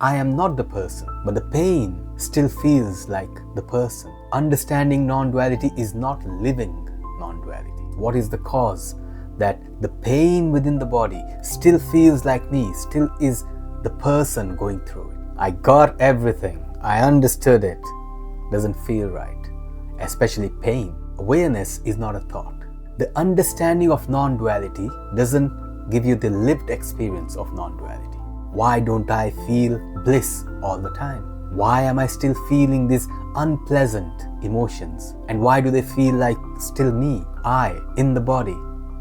I am not the person, but the pain still feels like the person. Understanding non-duality is not living non-duality. What is the cause? That the pain within the body still feels like me, still is the person going through it. I got everything, I understood it, doesn't feel right, especially pain. Awareness is not a thought. The understanding of non-duality doesn't give you the lived experience of non-duality. Why don't I feel bliss all the time? Why am I still feeling these unpleasant emotions? And why do they feel like still me, I, in the body,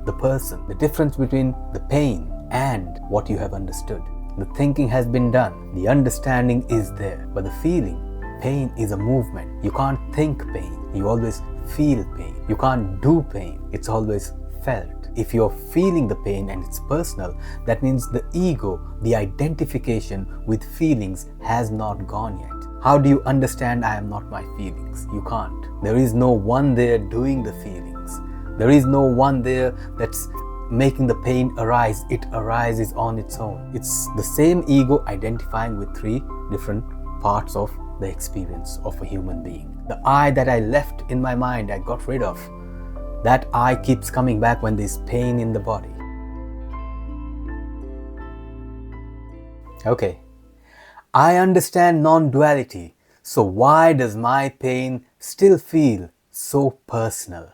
the person? The difference between the pain and what you have understood. The thinking has been done, the understanding is there, but the feeling, pain is a movement. You can't think pain, you always feel pain. You can't do pain, it's always felt. If you're feeling the pain and it's personal, that means the ego, the identification with feelings has not gone yet. How do you understand I am not my feelings? You can't. There is no one there doing the feelings. There is no one there that's making the pain arise. It arises on its own. It's the same ego identifying with three different parts of the experience of a human being. The I that I left in my mind, I got rid of, that I keeps coming back when there's pain in the body. Okay, I understand non-duality, so why does my pain still feel so personal?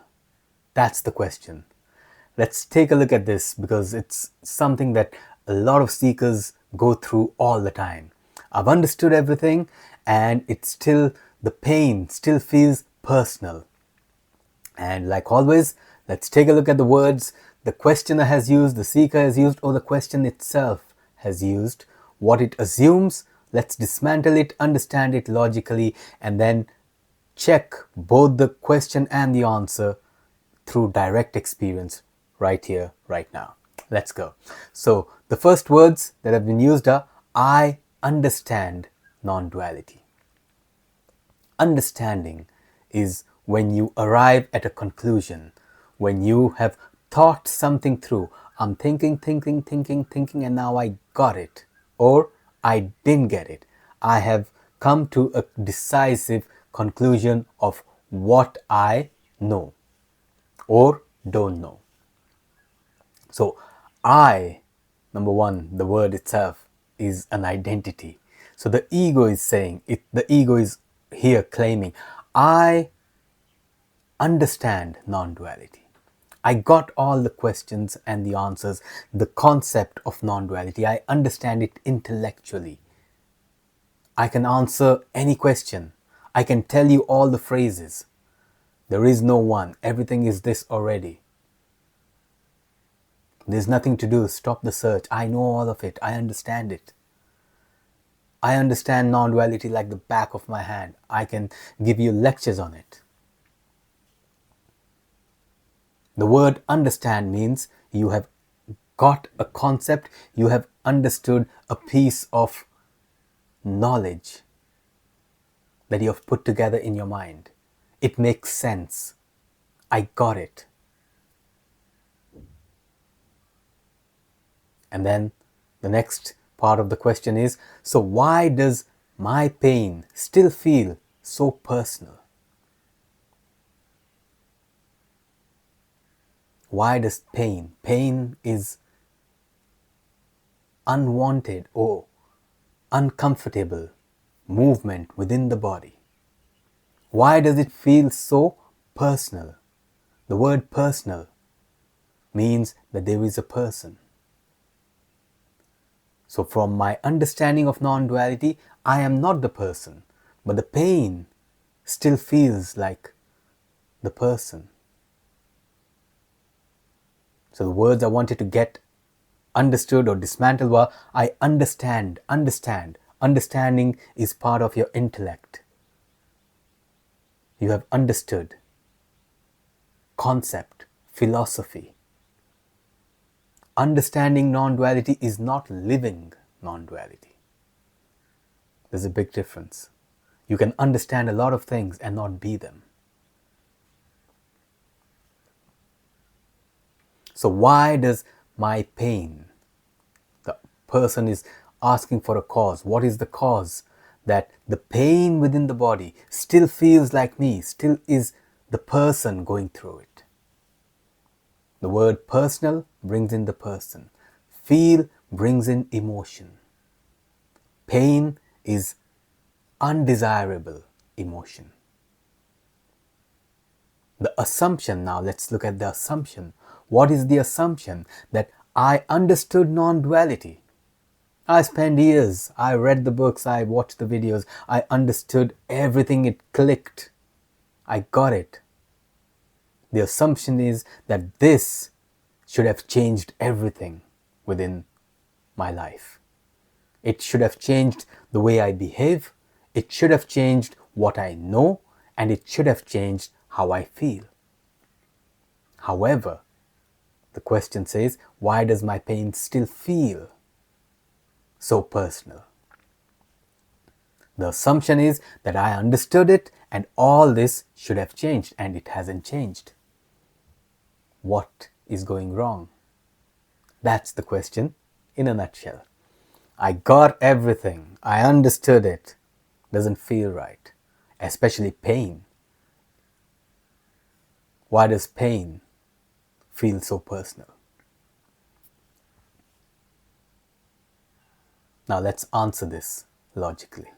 That's the question. Let's take a look at this because it's something that a lot of seekers go through all the time. I've understood everything and it's still, the pain still feels personal. And like always, let's take a look at the words the questioner has used, the seeker has used, or the question itself has used, what it assumes. Let's dismantle it, understand it logically, and then check both the question and the answer through direct experience right here, right now. Let's go. So the first words that have been used are, I understand non-duality. Understanding is when you arrive at a conclusion, when you have thought something through. I'm thinking, and now I got it. Or I didn't get it. I have come to a decisive conclusion of what I know or don't know. So I, number one, the word itself is an identity. So the ego is saying, the ego is here claiming, I understand non-duality. I got all the questions and the answers, the concept of non-duality. I understand it intellectually. I can answer any question. I can tell you all the phrases. There is no one. Everything is this already. There's nothing to do. Stop the search. I know all of it. I understand it. I understand non-duality like the back of my hand. I can give you lectures on it. The word understand means you have got a concept, you have understood a piece of knowledge that you have put together in your mind. It makes sense. I got it. And then the next part of the question is, so why does my pain still feel so personal? Why does pain is unwanted or uncomfortable movement within the body. Why does it feel so personal? The word personal means that there is a person. So from my understanding of non-duality, I am not the person, but the pain still feels like the person. So the words I wanted to get understood or dismantled were, I understand. Understanding is part of your intellect. You have understood concept, philosophy. Understanding non-duality is not living non-duality. There's a big difference. You can understand a lot of things and not be them. So why does my pain, the person is asking for a cause. What is the cause that the pain within the body still feels like me, still is the person going through it? The word personal brings in the person. Feel brings in emotion. Pain is undesirable emotion. The assumption, now let's look at the assumption. What is the assumption? That I understood non-duality. I spent years, I read the books, I watched the videos, I understood everything, it clicked. I got it. The assumption is that this should have changed everything within my life. It should have changed the way I behave, it should have changed what I know, and it should have changed how I feel. However, the question says, why does my pain still feel so personal? The assumption is that I understood it and all this should have changed, and it hasn't changed. What is going wrong? That's the question in a nutshell. I got everything, I understood it, doesn't feel right, especially pain. Why does pain feel so personal? Now let's answer this logically.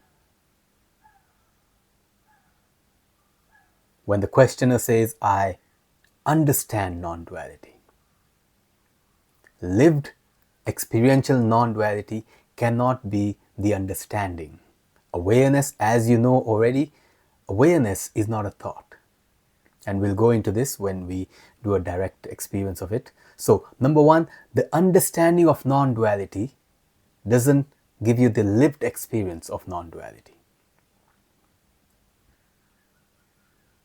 When the questioner says, I understand non-duality, lived experiential non-duality cannot be the understanding. Awareness, as you know already, awareness is not a thought. And we'll go into this when we do a direct experience of it. So, number one, the understanding of non-duality doesn't give you the lived experience of non-duality.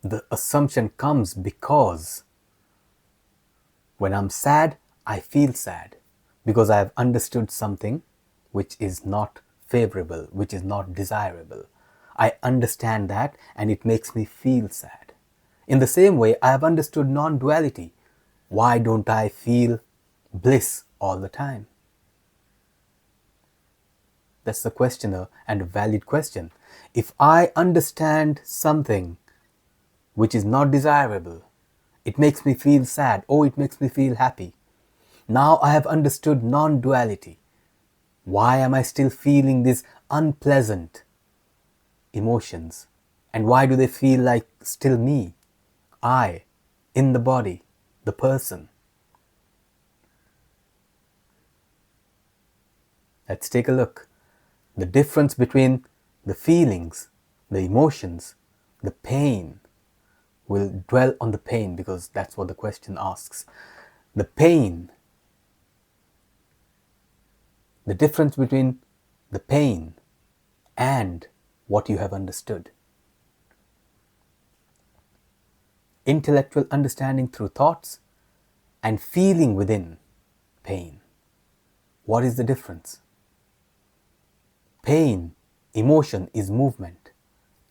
The assumption comes because when I'm sad, I feel sad because I have understood something which is not favorable, which is not desirable. I understand that and it makes me feel sad. In the same way, I have understood non-duality. Why don't I feel bliss all the time? That's the questioner, and a valid question. If I understand something which is not desirable, it makes me feel sad, or it makes me feel happy. Now I have understood non-duality. Why am I still feeling these unpleasant emotions? And why do they feel like still me? I, in the body, the person. Let's take a look. The difference between the feelings, the emotions, the pain. We'll dwell on the pain because that's what the question asks. The pain. The difference between the pain and what you have understood. Intellectual understanding through thoughts and feeling within pain. What is the difference? Pain, emotion is movement.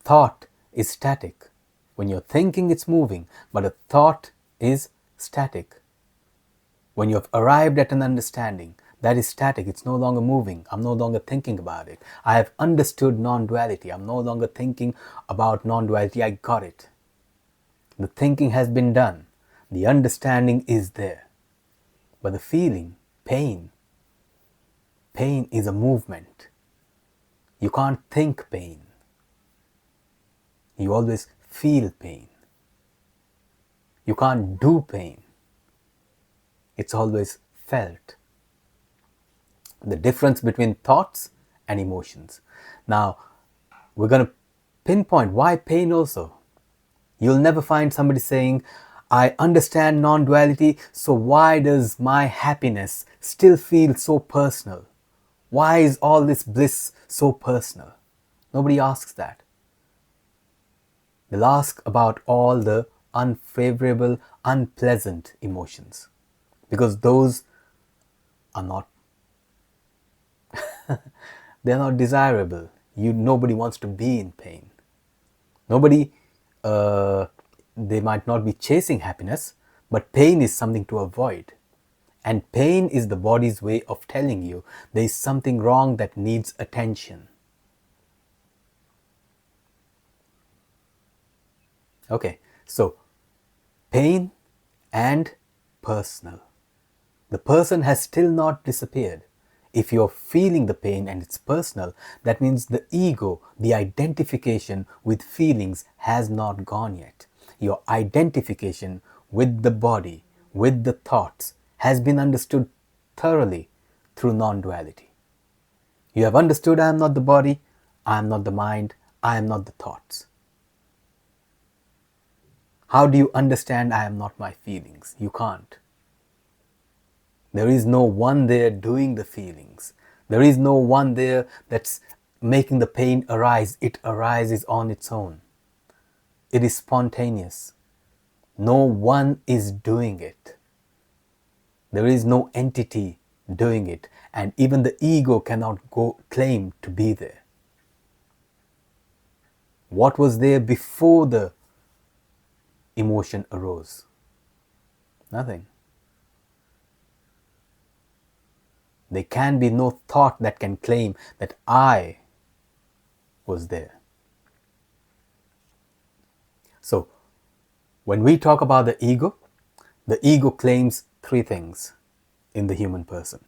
Thought is static. When you're thinking, it's moving, but a thought is static. When you have arrived at an understanding, that is static. It's no longer moving. I'm no longer thinking about it. I have understood non-duality. I'm no longer thinking about non-duality. I got it. The thinking has been done. The understanding is there. But the feeling, pain is a movement. You can't think pain. You always feel pain. You can't do pain. It's always felt. The difference between thoughts and emotions. Now, we're going to pinpoint why pain also. You'll never find somebody saying, I understand non-duality, so why does my happiness still feel so personal? Why is all this bliss so personal? Nobody asks that. They'll ask about all the unfavorable, unpleasant emotions, because those are not they're not desirable. Nobody wants to be in pain. Nobody, they might not be chasing happiness, but pain is something to avoid. And pain is the body's way of telling you there is something wrong that needs attention. Okay, so pain and personal. The person has still not disappeared. If you're feeling the pain and it's personal, that means the ego, the identification with feelings has not gone yet. Your identification with the body, with the thoughts, has been understood thoroughly through non-duality. You have understood I am not the body, I am not the mind, I am not the thoughts. How do you understand I am not my feelings? You can't. There is no one there doing the feelings. There is no one there that's making the pain arise. It arises on its own. It is spontaneous. No one is doing it. There is no entity doing it. And even the ego cannot claim to be there. What was there before the emotion arose? Nothing. There can be no thought that can claim that I was there. So, when we talk about the ego claims three things in the human person.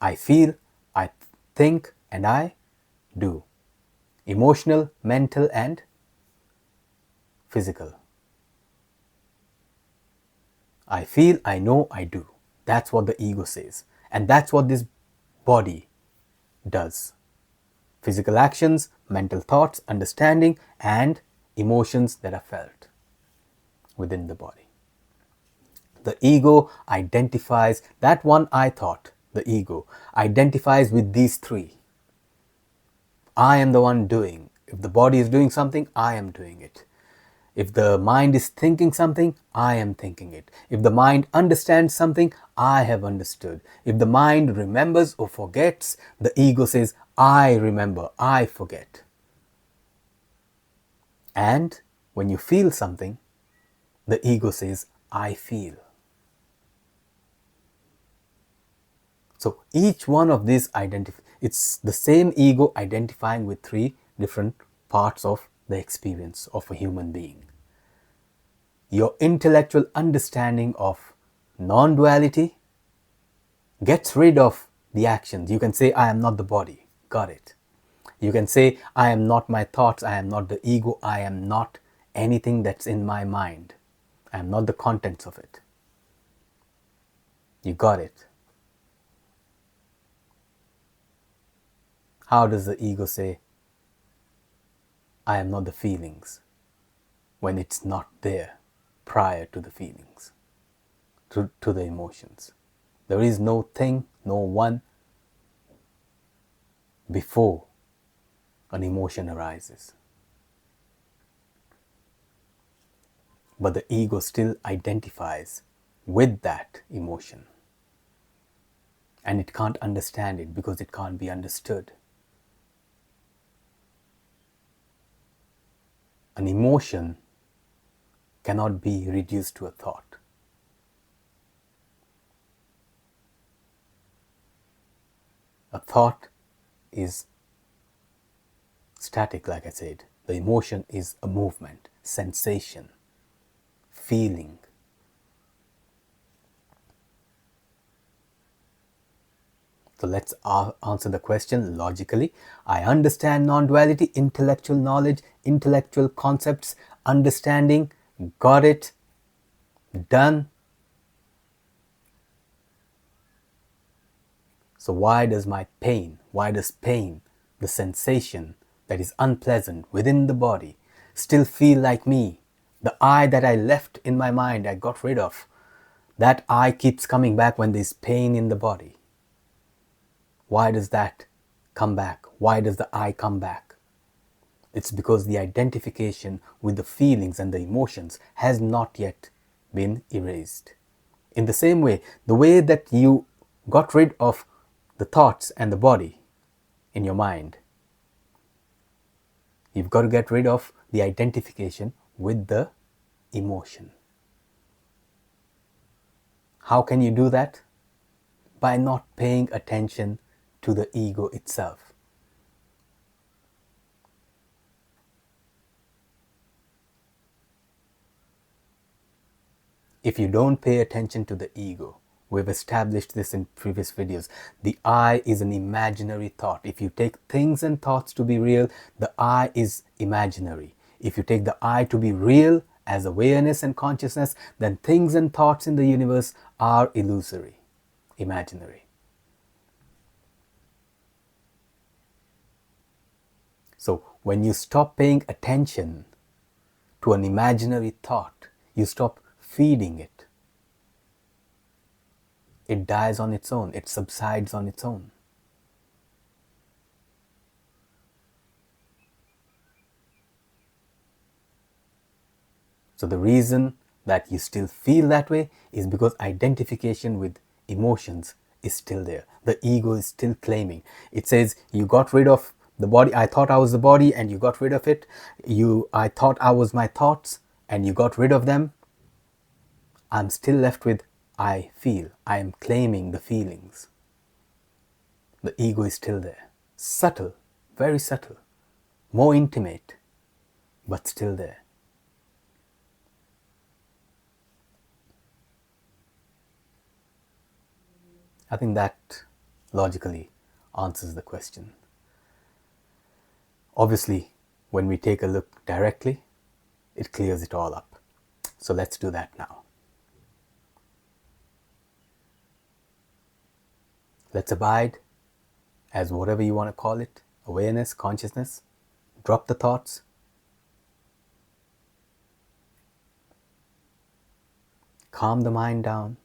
I feel, I think, and I do. Emotional, mental, and physical. I feel, I know, I do. That's what the ego says. And that's what this body does. Physical actions, mental thoughts, understanding, and emotions that are felt within the body. The ego identifies, that one I thought, the ego, identifies with these three. I am the one doing. If the body is doing something, I am doing it. If the mind is thinking something, I am thinking it. If the mind understands something, I have understood. If the mind remembers or forgets, the ego says, I remember, I forget. And when you feel something, the ego says, I feel. So each one of these it's the same ego identifying with three different parts of the experience of a human being. Your intellectual understanding of non-duality gets rid of the actions. You can say, I am not the body. Got it. You can say, I am not my thoughts. I am not the ego. I am not anything that's in my mind. I am not the contents of it. You got it. How does the ego say, I am not the feelings, when it's not there prior to the feelings, to the emotions? There is no thing, no one before an emotion arises. But the ego still identifies with that emotion. And it can't understand it because it can't be understood. An emotion cannot be reduced to a thought. A thought is static, like I said. The emotion is a movement, sensation, feeling. So let's answer the question logically. I understand non-duality, intellectual knowledge, intellectual concepts, understanding, got it, done. So why does pain, the sensation that is unpleasant within the body, still feel like me? The I that I left in my mind, I got rid of, that I keeps coming back when there's pain in the body. Why does that come back? Why does the I come back? It's because the identification with the feelings and the emotions has not yet been erased. In the same way, the way that you got rid of the thoughts and the body in your mind, you've got to get rid of the identification with the emotion. How can you do that? by not paying attention to the ego itself. If you don't pay attention to the ego, we've established this in previous videos, the I is an imaginary thought. If you take things and thoughts to be real, the I is imaginary. If you take the I to be real as awareness and consciousness, then things and thoughts in the universe are illusory, imaginary. So when you stop paying attention to an imaginary thought, you stop feeding it. It dies on its own. It subsides on its own. So the reason that you still feel that way is because identification with emotions is still there. The ego is still claiming. It says, you got rid of the body. I thought I was the body and you got rid of it. I thought I was my thoughts and you got rid of them. I'm still left with I feel. I am claiming the feelings. The ego is still there. Subtle, very subtle, more intimate, but still there. I think that logically answers the question. Obviously, when we take a look directly, it clears it all up. So let's do that now. Let's abide as whatever you want to call it, awareness, consciousness. Drop the thoughts. Calm the mind down.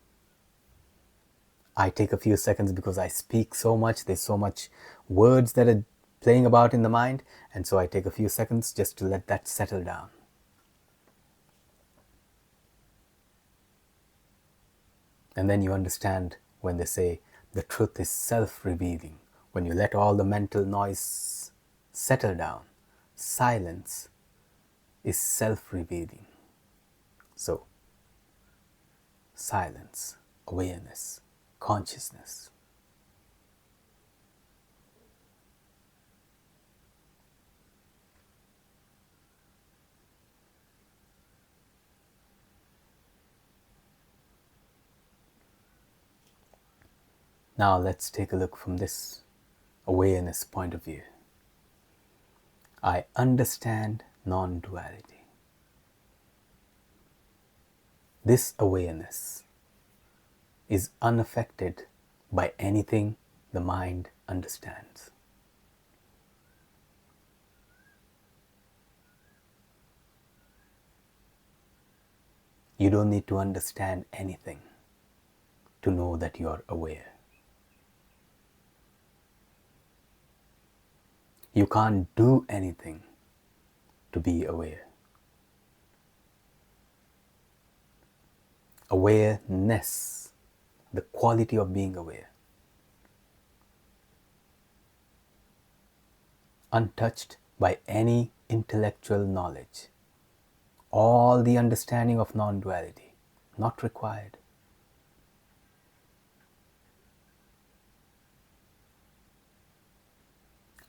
I take a few seconds because I speak so much. There's so much words that are playing about in the mind. And so I take a few seconds just to let that settle down. And then you understand when they say the truth is self-revealing. When you let all the mental noise settle down, silence is self-revealing. So, silence, awareness, consciousness. Now let's take a look from this awareness point of view. I understand non-duality. This awareness is unaffected by anything the mind understands. You don't need to understand anything to know that you are aware. You can't do anything to be aware. Awareness, the quality of being aware, untouched by any intellectual knowledge. All the understanding of non-duality, not required.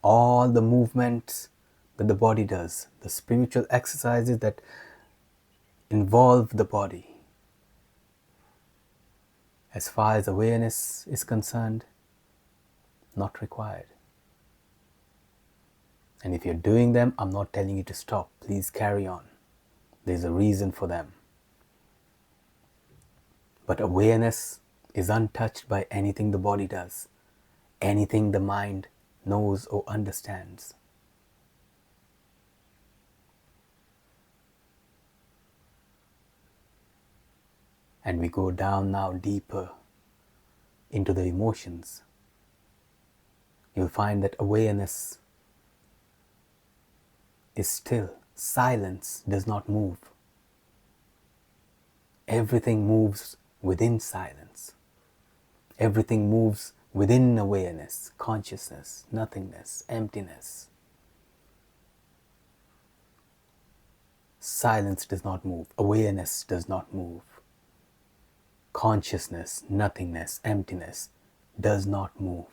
All the movements that the body does, the spiritual exercises that involve the body, as far as awareness is concerned, not required. And if you're doing them, I'm not telling you to stop. Please carry on. There's a reason for them. But awareness is untouched by anything the body does, anything the mind knows or understands. And we go down now deeper into the emotions. You'll find that awareness is still. Silence does not move. Everything moves within silence. Everything moves within awareness, consciousness, nothingness, emptiness. Silence does not move. Awareness does not move. Consciousness, nothingness, emptiness does not move.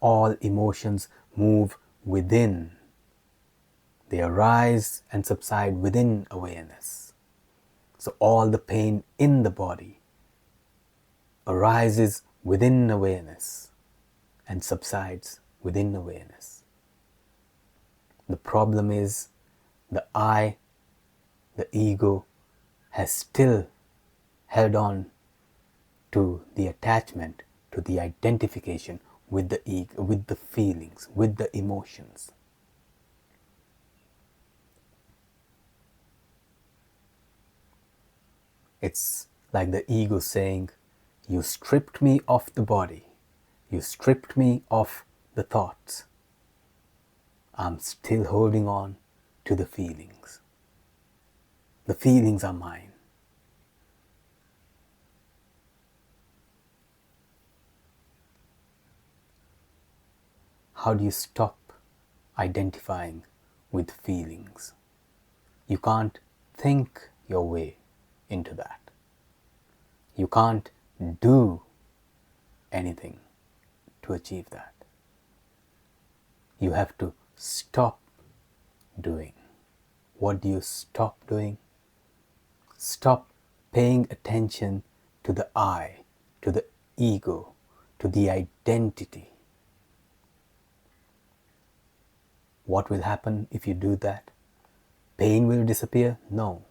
All emotions move within. They arise and subside within awareness. So all the pain in the body arises within awareness and subsides within awareness. The problem is the I, the ego, has still held on to the attachment, to the identification with the ego, with the feelings, with the emotions. It's like the ego saying, you stripped me of the body, you stripped me of the thoughts. I'm still holding on to the feelings. The feelings are mine. How do you stop identifying with feelings? You can't think your way into that. You can't do anything to achieve that. You have to stop doing. What do you stop doing? Stop paying attention to the I, to the ego, to the identity. What will happen if you do that? Pain will disappear? No.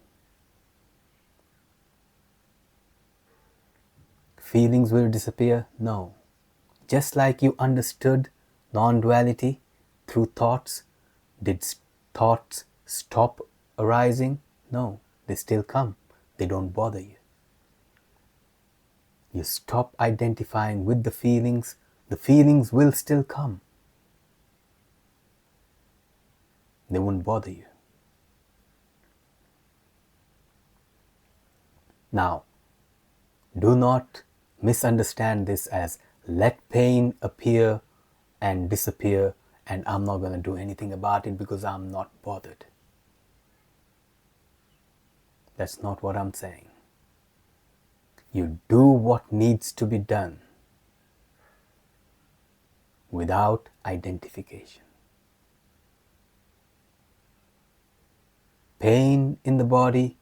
Feelings will disappear? No. Just like you understood non-duality through thoughts, did thoughts stop arising? No, they still come. They don't bother you. You stop identifying with the feelings will still come. They won't bother you. Now, do not misunderstand this as let pain appear and disappear and I'm not going to do anything about it because I'm not bothered. That's not what I'm saying. You do what needs to be done without identification. Pain in the body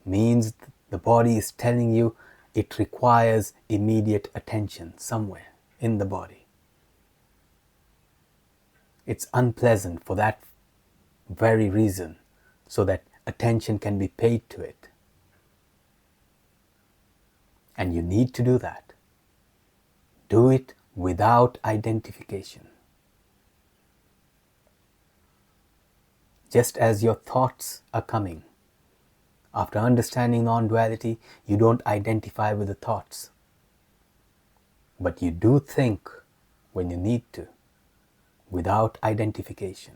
means the body is telling you it requires immediate attention somewhere in the body. It's unpleasant for that very reason, so that attention can be paid to it. And you need to do that. Do it without identification. Just as your thoughts are coming. After understanding non-duality, you don't identify with the thoughts. But you do think when you need to, without identification.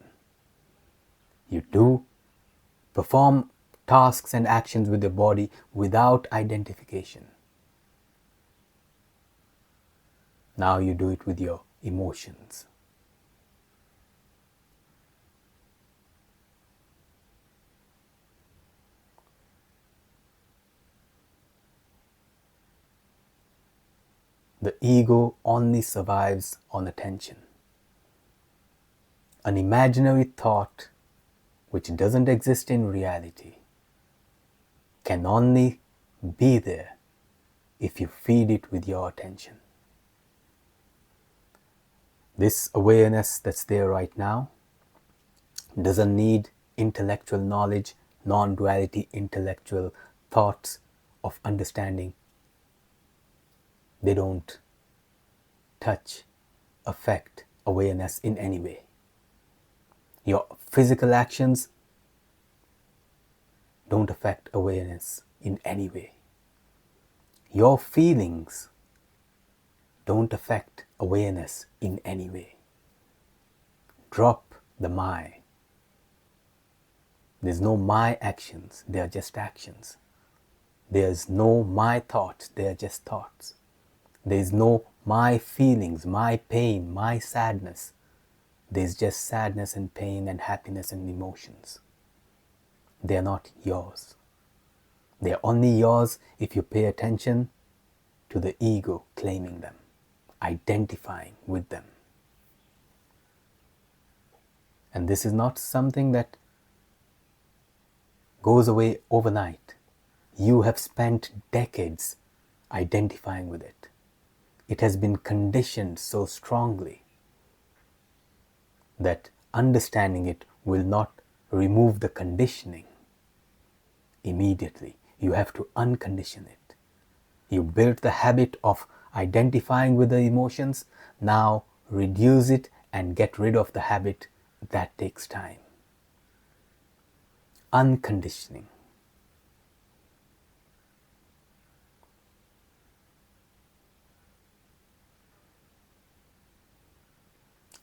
You do perform tasks and actions with your body without identification. Now you do it with your emotions. The ego only survives on attention. An imaginary thought which doesn't exist in reality can only be there if you feed it with your attention. This awareness that's there right now doesn't need intellectual knowledge, non-duality intellectual thoughts of understanding. They don't touch, affect awareness in any way. Your physical actions don't affect awareness in any way. Your feelings don't affect awareness in any way. Drop the my. There's no my actions, they are just actions. There's no my thoughts, they are just thoughts. There's no my feelings, my pain, my sadness. There's just sadness and pain and happiness and emotions. They are not yours. They are only yours if you pay attention to the ego claiming them. identifying with them. And this is not something that goes away overnight. You have spent decades identifying with it. It has been conditioned so strongly that understanding it will not remove the conditioning immediately. You have to uncondition it. You built the habit of identifying with the emotions. Now reduce it and get rid of the habit. That takes time. Unconditioning.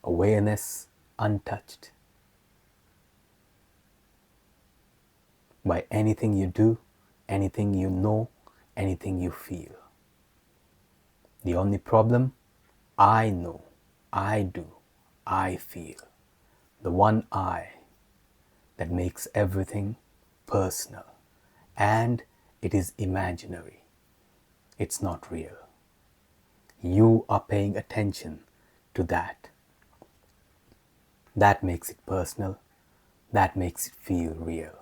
Awareness untouched by anything you do, anything you know, anything you feel. The only problem, I know, I do, I feel. The one I that makes everything personal. And it is imaginary. It's not real. You are paying attention to that. That makes it personal. That makes it feel real.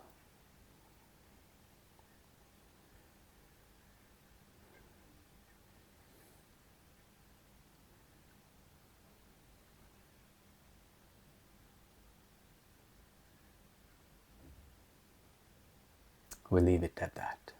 We'll leave it at that.